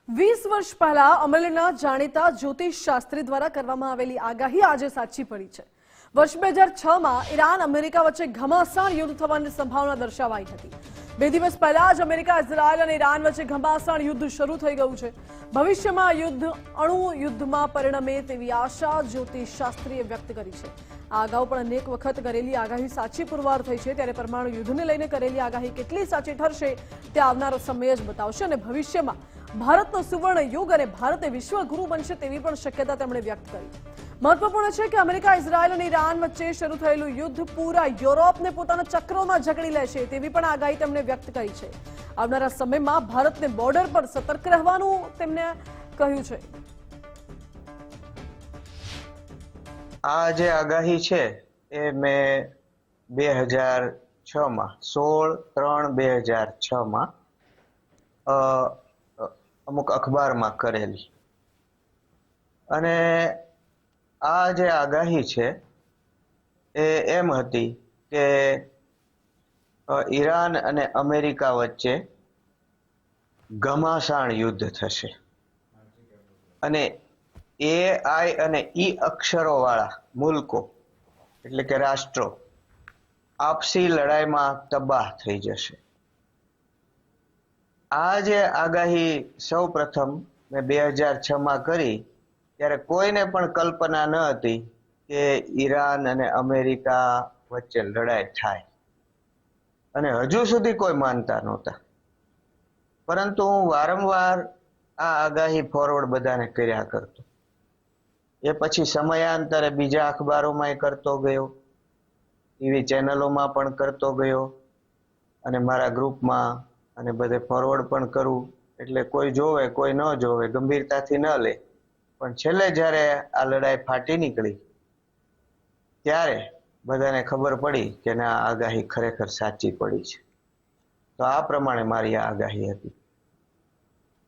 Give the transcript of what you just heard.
20 વર્ષ પહેલા અમરેલીના જાણીતા જ્યોતિષ શાસ્ત્રી દ્વારા કરવામાં આવેલી આગાહી આજે સાચી પડી છે। વર્ષ 2006માં ઈરાન અમેરિકા વચ્ચે ઘમાસાણ યુદ્ધ થવાની સંભાવના દર્શાવાઈ હતી। 2 દિવસ પહેલા જ અમેરિકા, ઇઝરાયલ અને ઈરાન વચ્ચે ઘમાસાણ યુદ્ધ શરૂ થઈ ગયું છે। ભવિષ્યમાં આ યુદ્ધ અણુ યુદ્ધમાં પરિણમે તેવી આશા જ્યોતિષ શાસ્ત્રીએ વ્યક્ત કરી છે। આ અગાઉ પણ અનેક વખત કરેલી આગાહી સાચી પુરવાર થઈ છે, ત્યારે પરમાણુ યુદ્ધને લઈને કરેલી આગાહી કેટલી સાચી ઠરશે તે આવનારો સમય જ બતાવશે અને ભવિષ્યમાં ભારતનો સુવર્ણ યુગ અને ભારતે વિશ્વગુરુ બનશે તેવી પણ શક્યતા તેમણે વ્યક્ત કરી। મહત્વપૂર્ણ છે કે અમેરિકા, ઇઝરાયલ અને ઈરાન વચ્ચે શરૂ થયેલું યુદ્ધ પૂરા યુરોપને પોતાના ચક્રોમાં જકડી લેશે તેવી પણ આગાહી તેમણે વ્યક્ત કરી છે। આવનારા સમયમાં ભારતને બોર્ડર પર સતર્ક રહેવાનું તેમણે કહ્યું છે। આ જે આગાહી છે એ મેં 2006માં 16/3/2006માં અમુક અખબારમાં કરેલી, અને આ જે આગાહી છે એ એમ હતી કે ઈરાન અને અમેરિકા વચ્ચે ઘમાસાણ યુદ્ધ થશે અને AI અને E અક્ષરોવાળા મુલ્કો એટલે કે રાષ્ટ્રો આપસી લડાઈમાં તબાહ થઈ જશે। આ જે આગાહી સૌ પ્રથમ મેં 2006માં કરી ત્યારે કોઈને પણ કલ્પના ન હતી કે ઈરાન અને અમેરિકા વચ્ચે લડાઈ થાય, અને હજુ સુધી કોઈ માનતા નહોતા। પરંતુ હું વારંવાર આ આગાહી ફોરવર્ડ બધાને કર્યા કરતો। એ પછી સમયાંતરે બીજા અખબારોમાં કરતો ગયો, ટીવી ચેનલોમાં પણ કરતો ગયો, અને મારા ગ્રુપમાં અને બધે ફોરવર્ડ પણ કરું, એટલે કોઈ જોવે કોઈ ન જોવે ગંભીરતાથી ન લે, પણ છેલ્લે જ્યારે આ લડાઈ ફાટી નીકળી ત્યારે બધાને ખબર પડી કે ના, આગાહી ખરેખર સાચી પડી છે। તો આ પ્રમાણે મારી આ આગાહી હતી।